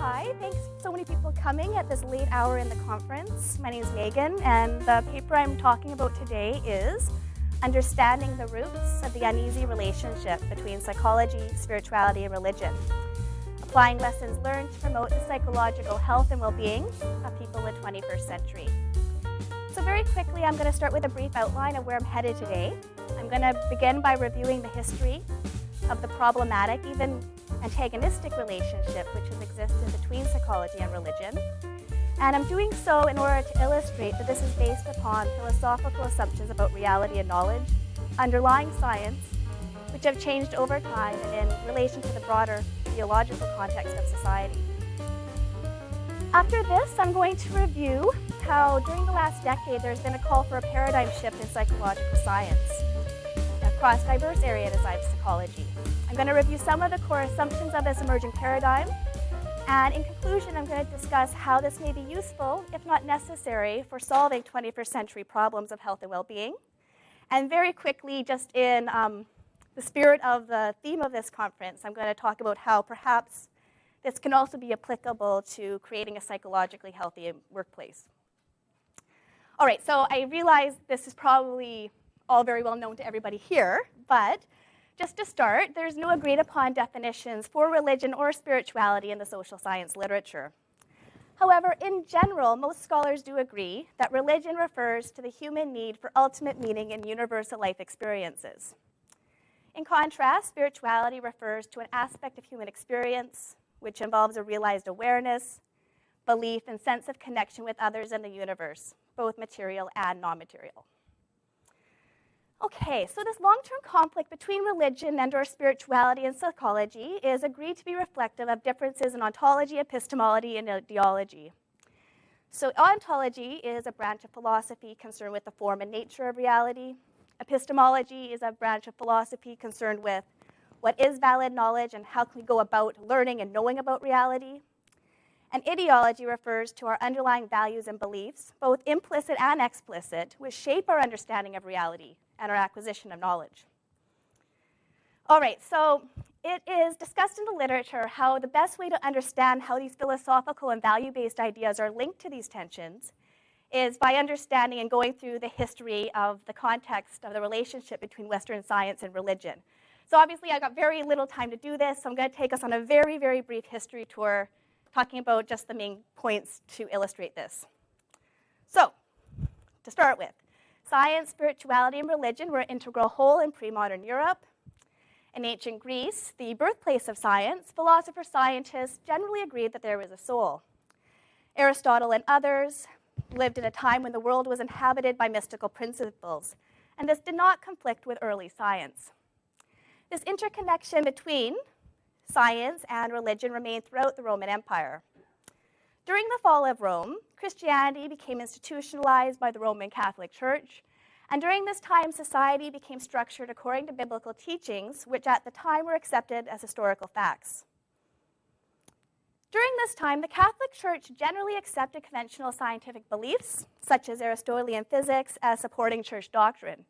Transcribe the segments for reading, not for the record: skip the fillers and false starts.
Hi, thanks so many people coming at this late hour in the conference. My name is Megan, and the paper I'm talking about today is Understanding the Roots of the Uneasy Relationship Between Psychology, Spirituality, and Religion. Applying lessons learned to promote the psychological health and well-being of people in the 21st century. So very quickly, I'm going to start with a brief outline of where I'm headed today. I'm going to begin by reviewing the history of the problematic, even antagonistic relationship which has existed between psychology and religion. And I'm doing so in order to illustrate that this is based upon philosophical assumptions about reality and knowledge, underlying science, which have changed over time and in relation to the broader theological context of society. After this, I'm going to review how during the last decade there's been a call for a paradigm shift in psychological science across diverse areas of psychology. I'm going to review some of the core assumptions of this emerging paradigm, and in conclusion, I'm going to discuss how this may be useful, if not necessary, for solving 21st century problems of health and well-being. And very quickly, just in the spirit of the theme of this conference, I'm going to talk about how perhaps this can also be applicable to creating a psychologically healthy workplace. All right, so I realize this is probably all very well known to everybody here, but just to start, there's no agreed upon definitions for religion or spirituality in the social science literature. However, in general, most scholars do agree that religion refers to the human need for ultimate meaning in universal life experiences. In contrast, spirituality refers to an aspect of human experience which involves a realized awareness, belief, and sense of connection with others in the universe, both material and non-material. Okay, so this long-term conflict between religion and/or spirituality and psychology is agreed to be reflective of differences in ontology, epistemology, and ideology. So ontology is a branch of philosophy concerned with the form and nature of reality. Epistemology is a branch of philosophy concerned with what is valid knowledge and how can we go about learning and knowing about reality. And ideology refers to our underlying values and beliefs, both implicit and explicit, which shape our understanding of reality and our acquisition of knowledge. All right, so it is discussed in the literature how the best way to understand how these philosophical and value-based ideas are linked to these tensions is by understanding and going through the history of the context of the relationship between Western science and religion. So obviously, I got very little time to do this, so I'm going to take us on a very, very brief history tour, talking about just the main points to illustrate this. So, to start with, science, spirituality, and religion were an integral whole in pre-modern Europe. In ancient Greece, the birthplace of science, philosophers-scientists generally agreed that there was a soul. Aristotle and others lived in a time when the world was inhabited by mystical principles, and this did not conflict with early science. This interconnection between science and religion remained throughout the Roman Empire. During the fall of Rome, Christianity became institutionalized by the Roman Catholic Church, and during this time, society became structured according to biblical teachings, which at the time were accepted as historical facts. During this time, the Catholic Church generally accepted conventional scientific beliefs, such as Aristotelian physics, as supporting church doctrine.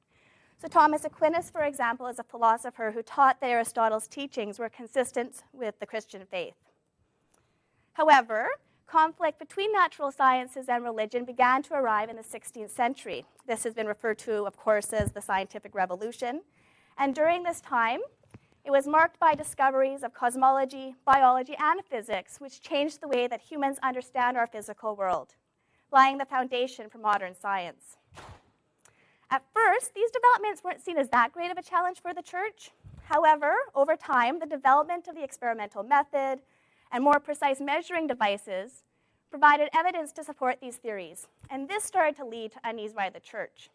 So Thomas Aquinas, for example, is a philosopher who taught that Aristotle's teachings were consistent with the Christian faith. However, conflict between natural sciences and religion began to arrive in the 16th century. This has been referred to, of course, as the scientific revolution. And during this time, it was marked by discoveries of cosmology, biology, and physics, which changed the way that humans understand our physical world, laying the foundation for modern science. At first, these developments weren't seen as that great of a challenge for the church. However, over time, the development of the experimental method and more precise measuring devices provided evidence to support these theories, and this started to lead to unease by the church.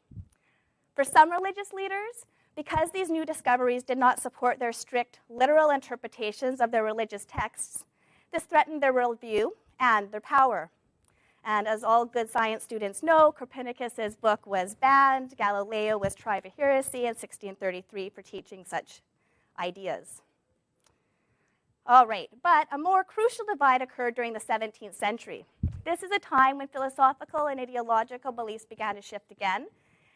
For some religious leaders, because these new discoveries did not support their strict literal interpretations of their religious texts, this threatened their worldview and their power. And as all good science students know, Copernicus's book was banned. Galileo was tried for heresy in 1633 for teaching such ideas. All right, but a more crucial divide occurred during the 17th century. This is a time when philosophical and ideological beliefs began to shift again,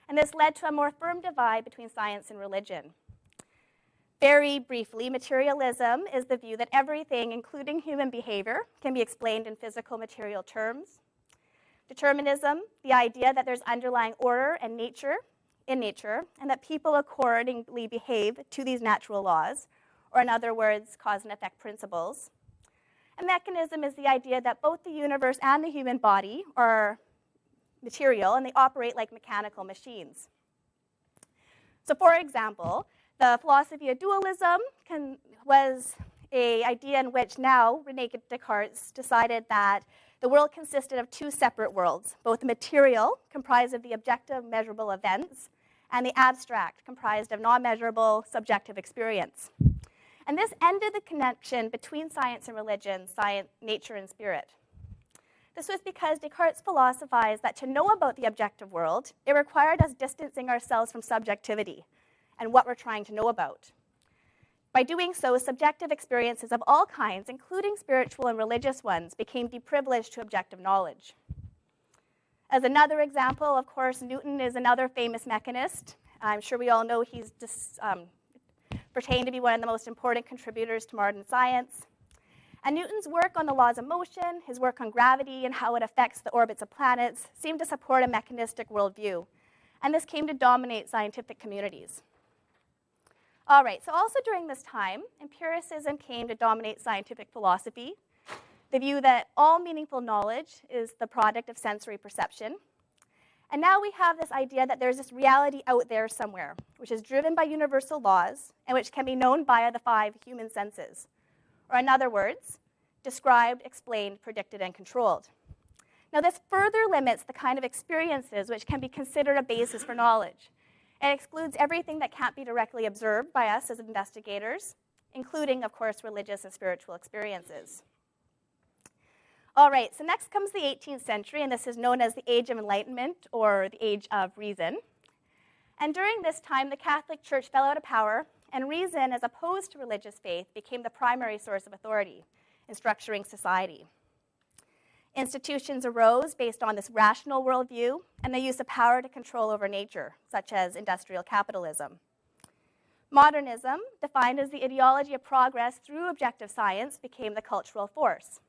and this led to a more firm divide between science and religion. Very briefly, materialism is the view that everything, including human behavior, can be explained in physical material terms. Determinism, the idea that there's underlying order and nature in nature, and that people accordingly behave to these natural laws, or in other words, cause and effect principles. And mechanism is the idea that both the universe and the human body are material, and they operate like mechanical machines. So for example, the philosophy of dualism was an idea in which now René Descartes decided that the world consisted of two separate worlds, both the material, comprised of the objective, measurable events, and the abstract, comprised of non-measurable, subjective experience. And this ended the connection between science and religion, nature and spirit. This was because Descartes philosophized that to know about the objective world, it required us distancing ourselves from subjectivity and what we're trying to know about. By doing so, subjective experiences of all kinds, including spiritual and religious ones, became deprivileged to objective knowledge. As another example, of course, Newton is another famous mechanist. I'm sure we all know he's pertained to be one of the most important contributors to modern science. And Newton's work on the laws of motion, his work on gravity and how it affects the orbits of planets, seemed to support a mechanistic worldview. And this came to dominate scientific communities. All right, so also during this time, empiricism came to dominate scientific philosophy, the view that all meaningful knowledge is the product of sensory perception. And now we have this idea that there's this reality out there somewhere, which is driven by universal laws and which can be known via the 5 human senses. Or in other words, described, explained, predicted, and controlled. Now this further limits the kind of experiences which can be considered a basis for knowledge. It excludes everything that can't be directly observed by us as investigators, including, of course, religious and spiritual experiences. All right, so next comes the 18th century, and this is known as the Age of Enlightenment, or the Age of Reason. And during this time, the Catholic Church fell out of power, and reason, as opposed to religious faith, became the primary source of authority in structuring society. Institutions arose based on this rational worldview and the use of power to control over nature, such as industrial capitalism. Modernism, defined as the ideology of progress through objective science, became the cultural force.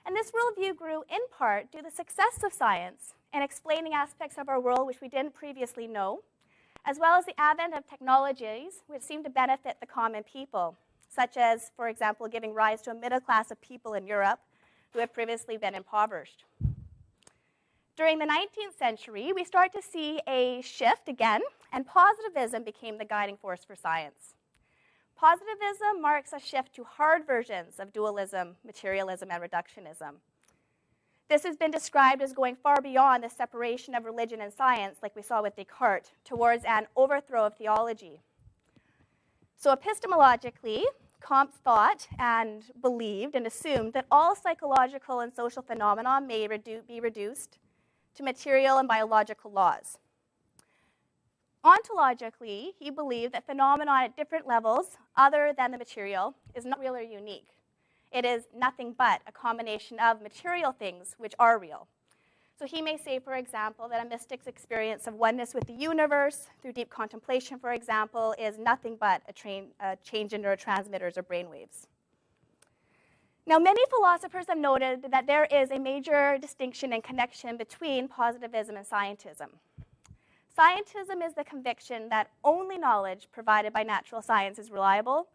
And this worldview grew in part due to the success of science in explaining aspects of our world which we didn't previously know, as well as the advent of technologies which seemed to benefit the common people, such as, for example, giving rise to a middle class of people in Europe who had previously been impoverished. During the 19th century, we start to see a shift again, and positivism became the guiding force for science. Positivism marks a shift to hard versions of dualism, materialism, and reductionism. This has been described as going far beyond the separation of religion and science, like we saw with Descartes, towards an overthrow of theology. So epistemologically, Comte thought and believed and assumed that all psychological and social phenomena may be reduced to material and biological laws. Ontologically, he believed that phenomena at different levels, other than the material, is not real or unique. It is nothing but a combination of material things which are real. So he may say, for example, that a mystic's experience of oneness with the universe through deep contemplation, for example, is nothing but a change in neurotransmitters or brainwaves. Now, many philosophers have noted that there is a major distinction and connection between positivism and scientism. Scientism is the conviction that only knowledge provided by natural science is reliable,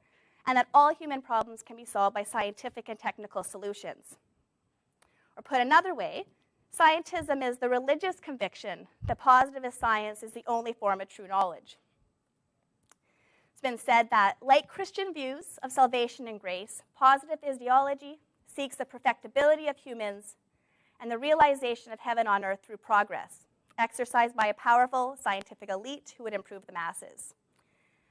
and that all human problems can be solved by scientific and technical solutions. Or put another way, scientism is the religious conviction that positivist science is the only form of true knowledge. It's been said that, like Christian views of salvation and grace, positive ideology seeks the perfectibility of humans and the realization of heaven on earth through progress, exercised by a powerful scientific elite who would improve the masses.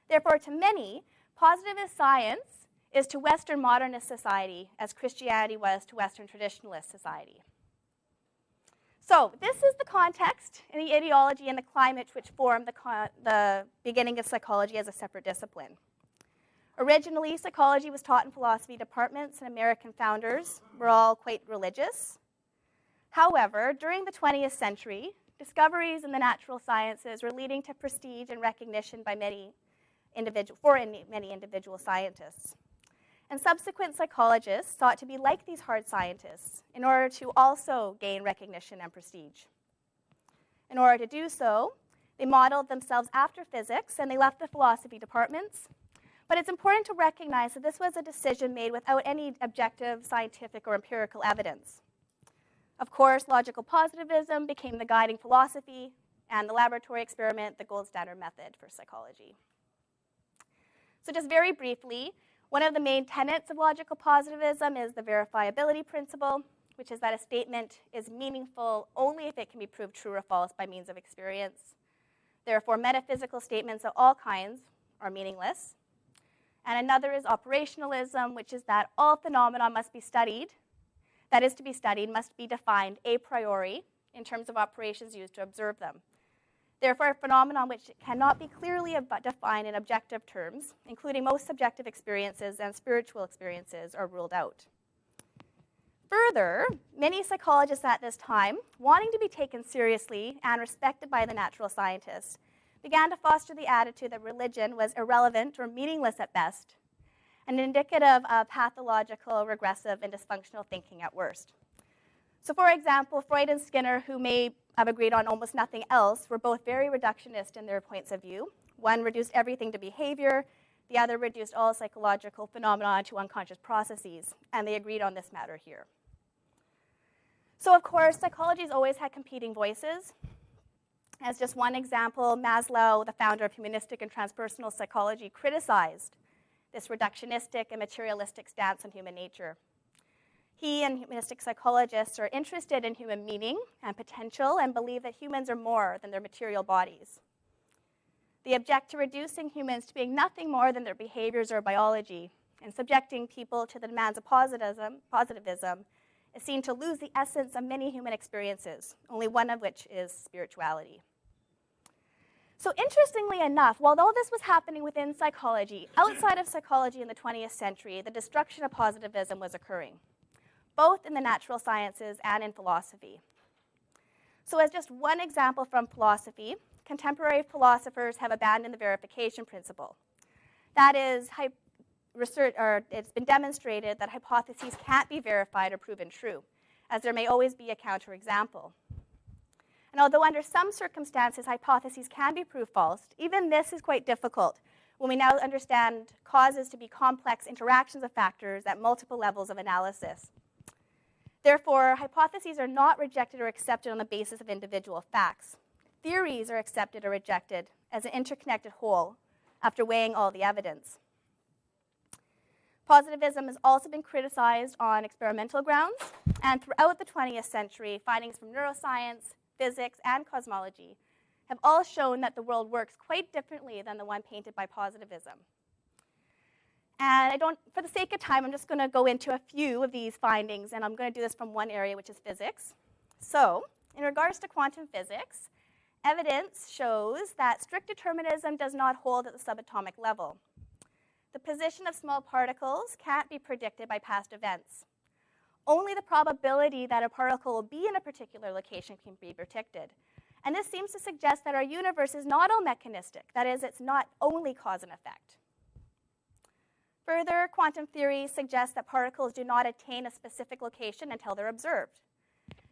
Therefore, to many, positivist science is to Western modernist society as Christianity was to Western traditionalist society. So this is the context and the ideology and the climate which formed the beginning of psychology as a separate discipline. Originally, psychology was taught in philosophy departments, and American founders were all quite religious. However, during the 20th century, discoveries in the natural sciences were leading to prestige and recognition by many many individual scientists. And subsequent psychologists sought to be like these hard scientists in order to also gain recognition and prestige. In order to do so, they modeled themselves after physics, and they left the philosophy departments. But it's important to recognize that this was a decision made without any objective, scientific, or empirical evidence. Of course, logical positivism became the guiding philosophy, and the laboratory experiment the gold standard method for psychology. So just very briefly, one of the main tenets of logical positivism is the verifiability principle, which is that a statement is meaningful only if it can be proved true or false by means of experience. Therefore, metaphysical statements of all kinds are meaningless. And another is operationalism, which is that all phenomena must be studied, that is to be studied, must be defined a priori in terms of operations used to observe them. Therefore, a phenomenon which cannot be clearly defined in objective terms, including most subjective experiences and spiritual experiences, are ruled out. Further, many psychologists at this time, wanting to be taken seriously and respected by the natural scientists, began to foster the attitude that religion was irrelevant or meaningless at best, and indicative of pathological, regressive, and dysfunctional thinking at worst. So for example, Freud and Skinner, who may have agreed on almost nothing else, were both very reductionist in their points of view. One reduced everything to behavior, the other reduced all psychological phenomena to unconscious processes, and they agreed on this matter here. So of course, psychology has always had competing voices. As just one example, Maslow, the founder of humanistic and transpersonal psychology, criticized this reductionistic and materialistic stance on human nature. He and humanistic psychologists are interested in human meaning and potential and believe that humans are more than their material bodies. They object to reducing humans to being nothing more than their behaviors or biology, and subjecting people to the demands of positivism is seen to lose the essence of many human experiences, only one of which is spirituality. So interestingly enough, while all this was happening within psychology, outside of psychology in the 20th century, the destruction of positivism was occurring, both in the natural sciences and in philosophy. So as just one example from philosophy, contemporary philosophers have abandoned the verification principle. That is, it's been demonstrated that hypotheses can't be verified or proven true, as there may always be a counterexample. And although under some circumstances hypotheses can be proved false, even this is quite difficult when we now understand causes to be complex interactions of factors at multiple levels of analysis. Therefore, hypotheses are not rejected or accepted on the basis of individual facts. Theories are accepted or rejected as an interconnected whole after weighing all the evidence. Positivism has also been criticized on experimental grounds, and throughout the 20th century, findings from neuroscience, physics, and cosmology have all shown that the world works quite differently than the one painted by positivism. And for the sake of time, I'm just going to go into a few of these findings, and I'm going to do this from one area, which is physics. So, in regards to quantum physics, evidence shows that strict determinism does not hold at the subatomic level. The position of small particles can't be predicted by past events. Only the probability that a particle will be in a particular location can be predicted. And this seems to suggest that our universe is not all mechanistic. That is, it's not only cause and effect. Further, quantum theory suggests that particles do not attain a specific location until they're observed.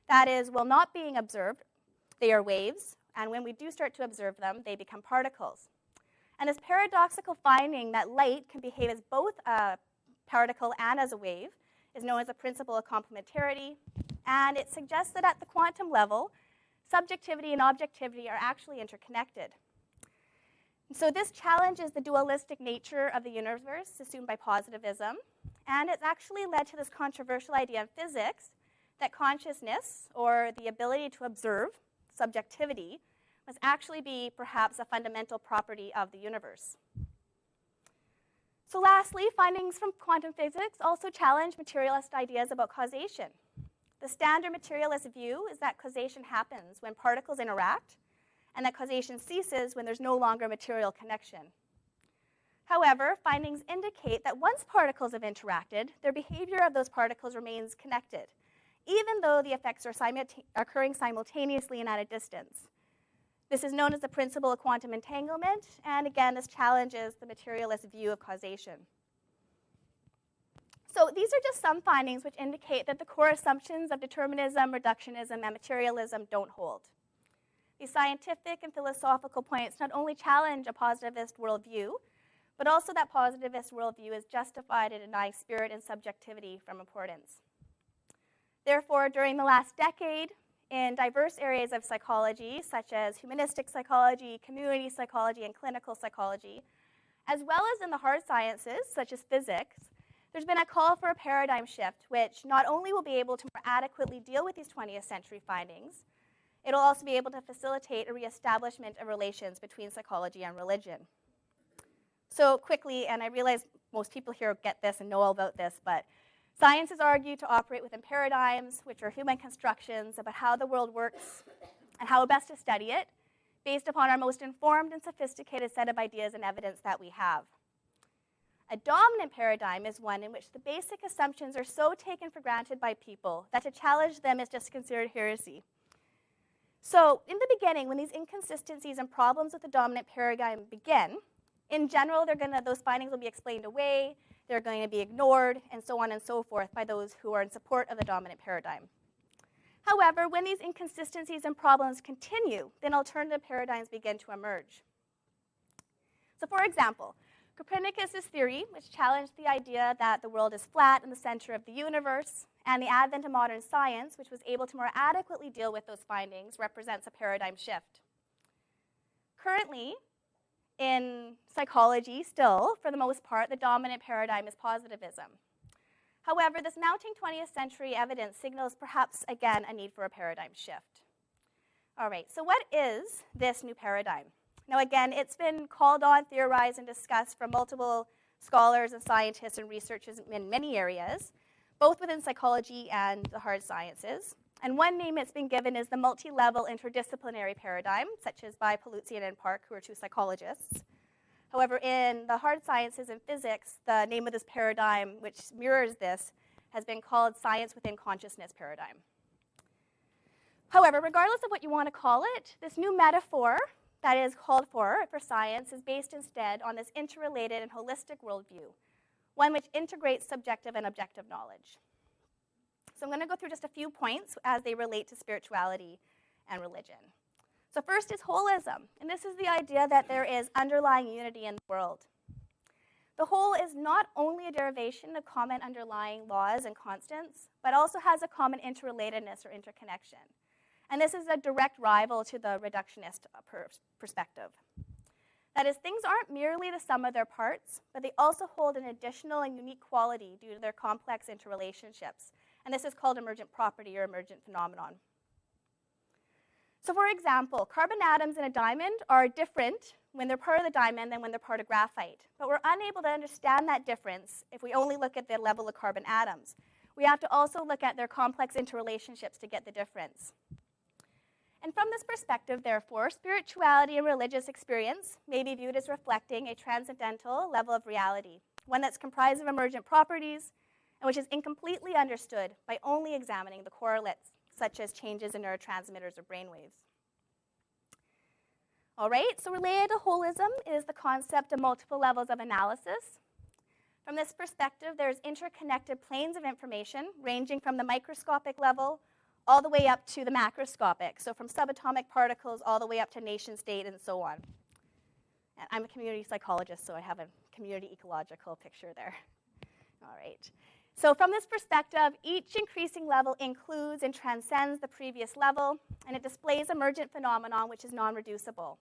That is, while not being observed, they are waves, and when we do start to observe them, they become particles. And this paradoxical finding that light can behave as both a particle and as a wave is known as the principle of complementarity, and it suggests that at the quantum level, subjectivity and objectivity are actually interconnected. And so this challenges the dualistic nature of the universe assumed by positivism, and it's actually led to this controversial idea in physics that consciousness, or the ability to observe, subjectivity, must actually be perhaps a fundamental property of the universe. So lastly, findings from quantum physics also challenge materialist ideas about causation. The standard materialist view is that causation happens when particles interact, and that causation ceases when there's no longer a material connection. However, findings indicate that once particles have interacted, their behavior of those particles remains connected, even though the effects are occurring simultaneously and at a distance. This is known as the principle of quantum entanglement, and again, this challenges the materialist view of causation. So these are just some findings which indicate that the core assumptions of determinism, reductionism, and materialism don't hold. These scientific and philosophical points not only challenge a positivist worldview, but also that positivist worldview is justified in denying spirit and subjectivity from importance. Therefore, during the last decade, in diverse areas of psychology, such as humanistic psychology, community psychology, and clinical psychology, as well as in the hard sciences, such as physics, there's been a call for a paradigm shift, which not only will be able to more adequately deal with these 20th century findings, it'll also be able to facilitate a reestablishment of relations between psychology and religion. So quickly, and I realize most people here get this and know all about this, but science is argued to operate within paradigms, which are human constructions about how the world works and how best to study it, based upon our most informed and sophisticated set of ideas and evidence that we have. A dominant paradigm is one in which the basic assumptions are so taken for granted by people that to challenge them is just considered heresy. So in the beginning, when these inconsistencies and problems with the dominant paradigm begin, in general, those findings will be explained away, they're going to be ignored, and so on and so forth by those who are in support of the dominant paradigm. However, when these inconsistencies and problems continue, then alternative paradigms begin to emerge. So for example, Copernicus' theory, which challenged the idea that the world is flat in the center of the universe, and the advent of modern science, which was able to more adequately deal with those findings, represents a paradigm shift. Currently, in psychology, still, for the most part, the dominant paradigm is positivism. However, this mounting 20th century evidence signals perhaps, again, a need for a paradigm shift. All right, so what is this new paradigm? Now, again, it's been called on, theorized, and discussed from multiple scholars and scientists and researchers in many areas, both within psychology and the hard sciences. And one name it's been given is the multi-level interdisciplinary paradigm, such as by Paluzzi and Park, who are two psychologists. However, in the hard sciences and physics, the name of this paradigm, which mirrors this, has been called science within consciousness paradigm. However, regardless of what you want to call it, this new metaphor that is called for science is based instead on this interrelated and holistic worldview, one which integrates subjective and objective knowledge. So I'm going to go through just a few points as they relate to spirituality and religion. So first is holism, and this is the idea that there is underlying unity in the world. The whole is not only a derivation of common underlying laws and constants, but also has a common interrelatedness or interconnection. And this is a direct rival to the reductionist perspective. That is, things aren't merely the sum of their parts, but they also hold an additional and unique quality due to their complex interrelationships. And this is called emergent property or emergent phenomenon. So for example, carbon atoms in a diamond are different when they're part of the diamond than when they're part of graphite. But we're unable to understand that difference if we only look at the level of carbon atoms. We have to also look at their complex interrelationships to get the difference. And from this perspective, therefore, spirituality and religious experience may be viewed as reflecting a transcendental level of reality, one that's comprised of emergent properties and which is incompletely understood by only examining the correlates, such as changes in neurotransmitters or brainwaves. All right, so related to holism is the concept of multiple levels of analysis. From this perspective, there's interconnected planes of information ranging from the microscopic level all the way up to the macroscopic, so from subatomic particles all the way up to nation state and so on. And I'm a community psychologist, so I have a community ecological picture there. All right. So from this perspective, each increasing level includes and transcends the previous level, and it displays emergent phenomenon which is non-reducible.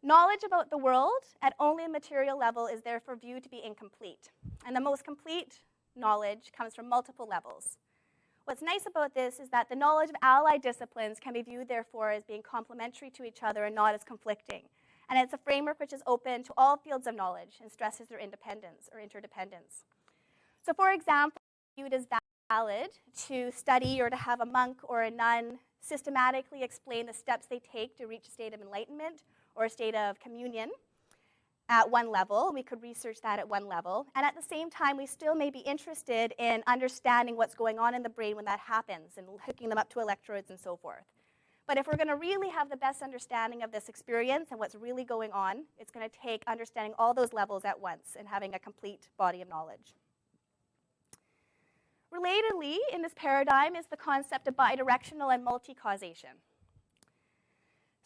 Knowledge about the world at only a material level is therefore viewed to be incomplete, and the most complete knowledge comes from multiple levels. What's nice about this is that the knowledge of allied disciplines can be viewed, therefore, as being complementary to each other and not as conflicting. And it's a framework which is open to all fields of knowledge and stresses their independence or interdependence. So for example, viewed as valid to study or to have a monk or a nun systematically explain the steps they take to reach a state of enlightenment or a state of communion at one level. We could research that at one level. And at the same time, we still may be interested in understanding what's going on in the brain when that happens and hooking them up to electrodes and so forth. But if we're going to really have the best understanding of this experience and what's really going on, it's going to take understanding all those levels at once and having a complete body of knowledge. Relatedly, in this paradigm is the concept of bidirectional and multi-causation.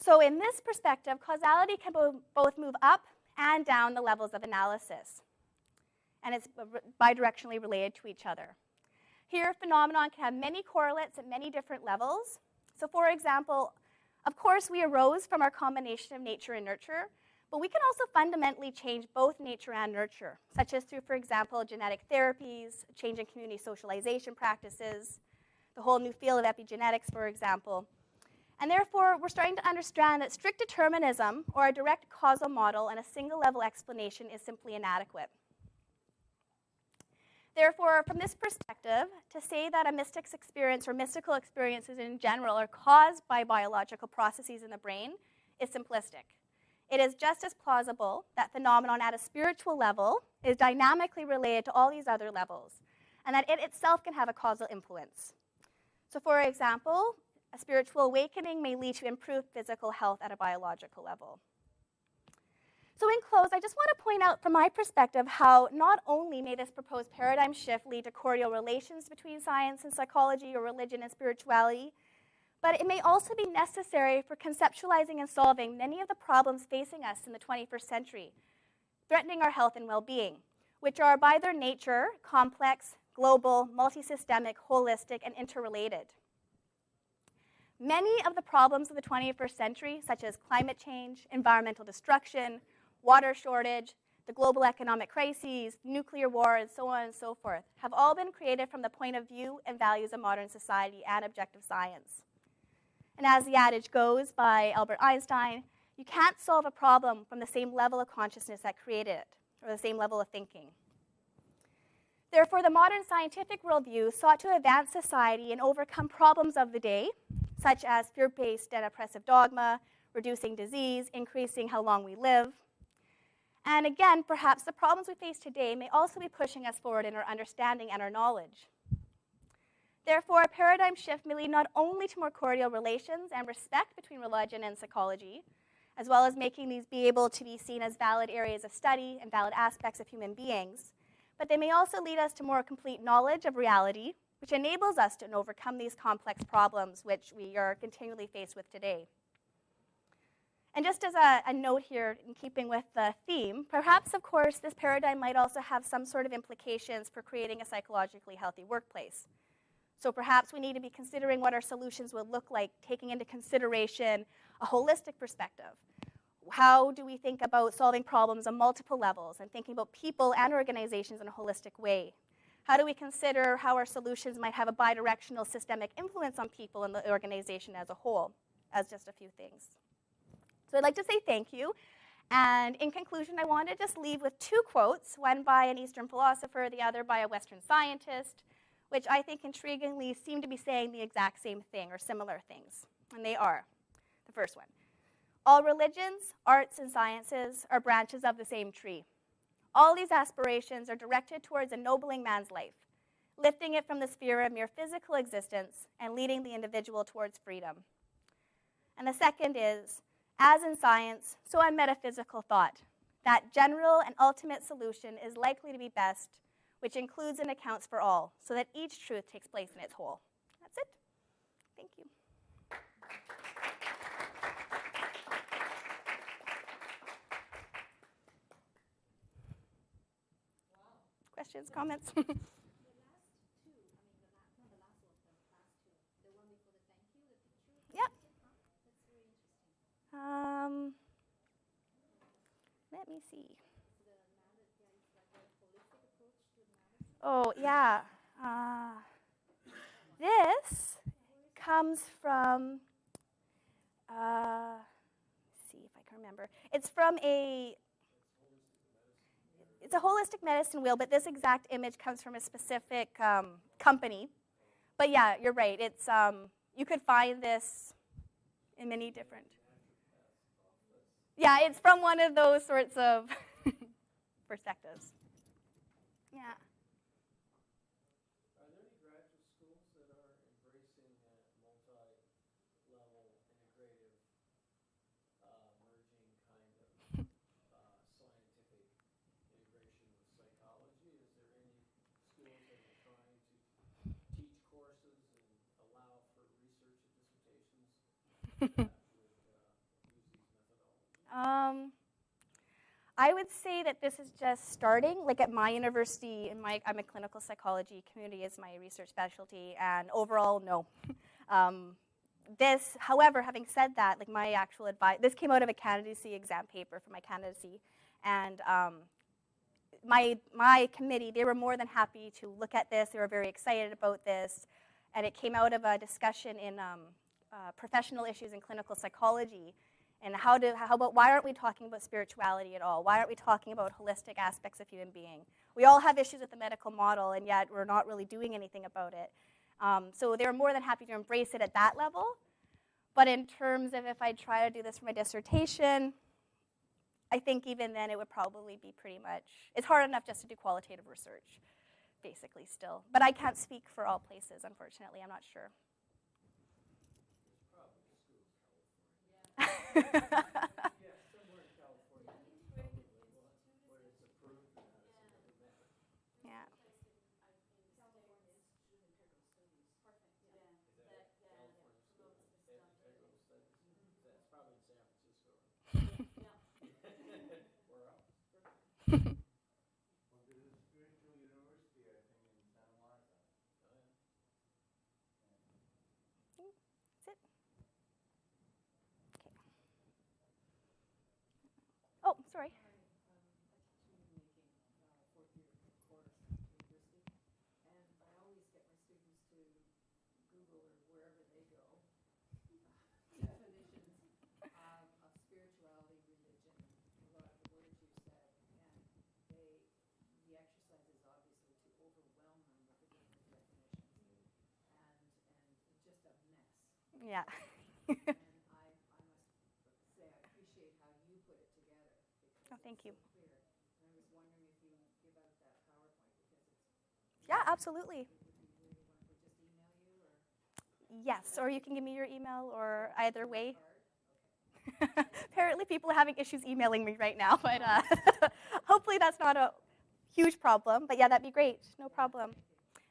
So in this perspective, causality can both move up and down the levels of analysis. And it's bidirectionally related to each other. Here, a phenomenon can have many correlates at many different levels. So for example, of course, we arose from our combination of nature and nurture, but we can also fundamentally change both nature and nurture, such as through, for example, genetic therapies, change in community socialization practices, the whole new field of epigenetics, for example. And therefore, we're starting to understand that strict determinism, or a direct causal model and a single-level explanation, is simply inadequate. Therefore, from this perspective, to say that a mystic's experience or mystical experiences in general are caused by biological processes in the brain is simplistic. It is just as plausible that phenomenon at a spiritual level is dynamically related to all these other levels, and that it itself can have a causal influence. So for example, a spiritual awakening may lead to improved physical health at a biological level. So in close, I just want to point out from my perspective how not only may this proposed paradigm shift lead to cordial relations between science and psychology or religion and spirituality, but it may also be necessary for conceptualizing and solving many of the problems facing us in the 21st century, threatening our health and well-being, which are by their nature complex, global, multisystemic, holistic, and interrelated. Many of the problems of the 21st century, such as climate change, environmental destruction, water shortage, the global economic crises, nuclear war, and so on and so forth, have all been created from the point of view and values of modern society and objective science. And as the adage goes by Albert Einstein, you can't solve a problem from the same level of consciousness that created it, or the same level of thinking. Therefore, the modern scientific worldview sought to advance society and overcome problems of the day, such as fear-based and oppressive dogma, reducing disease, increasing how long we live. And again, perhaps the problems we face today may also be pushing us forward in our understanding and our knowledge. Therefore, a paradigm shift may lead not only to more cordial relations and respect between religion and psychology, as well as making these be able to be seen as valid areas of study and valid aspects of human beings, but they may also lead us to more complete knowledge of reality, which enables us to overcome these complex problems which we are continually faced with today. And just as a note here, in keeping with the theme, perhaps, of course, this paradigm might also have some sort of implications for creating a psychologically healthy workplace. So perhaps we need to be considering what our solutions would look like, taking into consideration a holistic perspective. How do we think about solving problems on multiple levels and thinking about people and organizations in a holistic way? How do we consider how our solutions might have a bidirectional systemic influence on people and the organization as a whole, as just a few things? So I'd like to say thank you. And in conclusion, I want to just leave with two quotes, one by an Eastern philosopher, the other by a Western scientist, which I think intriguingly seem to be saying the exact same thing or similar things. And they are, the first one, all religions, arts, and sciences are branches of the same tree. All these aspirations are directed towards ennobling man's life, lifting it from the sphere of mere physical existence and leading the individual towards freedom. And the second is, as in science, so in metaphysical thought, that general and ultimate solution is likely to be best, which includes and accounts for all, so that each truth takes place in its whole. That's it. Thank you. Questions, comments? Let me see. Oh, yeah. This comes from, let's see if I can remember. It's from it's a holistic medicine wheel, but this exact image comes from a specific company. But yeah, you're right. It's you could find this in many different. Yeah, it's from one of those sorts of perspectives. Yeah. Are there any graduate schools that are embracing multi-level I would say that this is just starting. Like at my university, I'm a clinical psychology, community is my research specialty, and overall, no. However, having said that, like my actual advice, this came out of a candidacy exam paper for my candidacy, and my committee, they were more than happy to look at this. They were very excited about this, and it came out of a discussion in professional issues in clinical psychology. And how about why aren't we talking about spirituality at all? Why aren't we talking about holistic aspects of human being? We all have issues with the medical model, and yet we're not really doing anything about it. So they were more than happy to embrace it at that level. But in terms of if I try to do this for my dissertation, I think even then it would probably be pretty much, it's hard enough just to do qualitative research, basically still. But I can't speak for all places, unfortunately. I'm not sure. Yeah. Oh, sorry. Yeah. Oh, thank you. Yeah, absolutely. Yes, or you can give me your email, or either way. Apparently people are having issues emailing me right now, but hopefully that's not a huge problem. But yeah, that'd be great. No problem.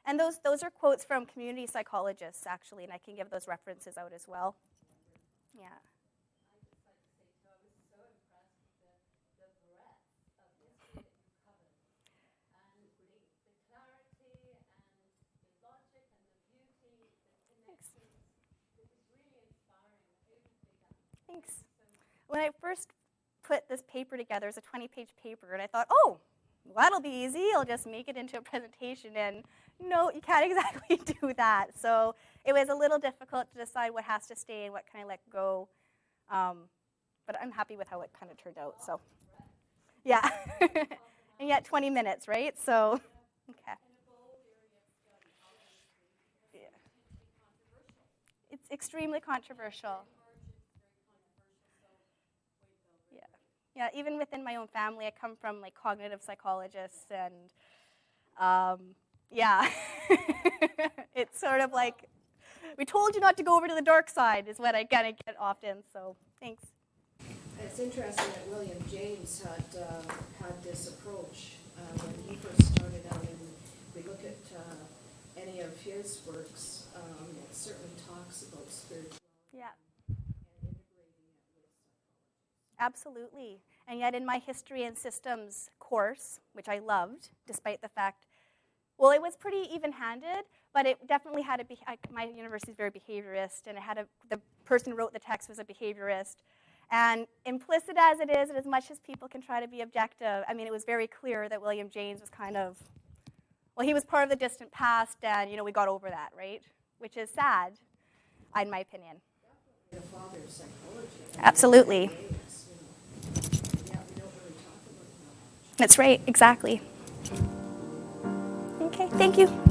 And those are quotes from community psychologists, actually, and I can give those references out as well. Yeah. Thanks. When I first put this paper together, it was a 20-page paper, and I thought, oh, well, that'll be easy. I'll just make it into a presentation. And no, you can't exactly do that. So it was a little difficult to decide what has to stay and what can I let go. But I'm happy with how it kind of turned out. So yeah. And yet 20 minutes, right? So, okay. Yeah. It's extremely controversial. Yeah, even within my own family, I come from like cognitive psychologists, and yeah, it's sort of like, we told you not to go over to the dark side is what I kind of get often, so thanks. It's interesting that William James had this approach when he first started out, and we look at any of his works, it certainly talks about spirituality. Yeah. Absolutely. And yet in my history and systems course, which I loved, despite the fact, well, it was pretty even-handed, but it definitely had my university is very behaviorist, and it had the person who wrote the text was a behaviorist. And implicit as it is, and as much as people can try to be objective, I mean, it was very clear that William James was kind of, well, he was part of the distant past, and, we got over that, right? Which is sad, in my opinion. The father of psychology. Absolutely. Really talk about that. That's right, exactly. Okay, thank you.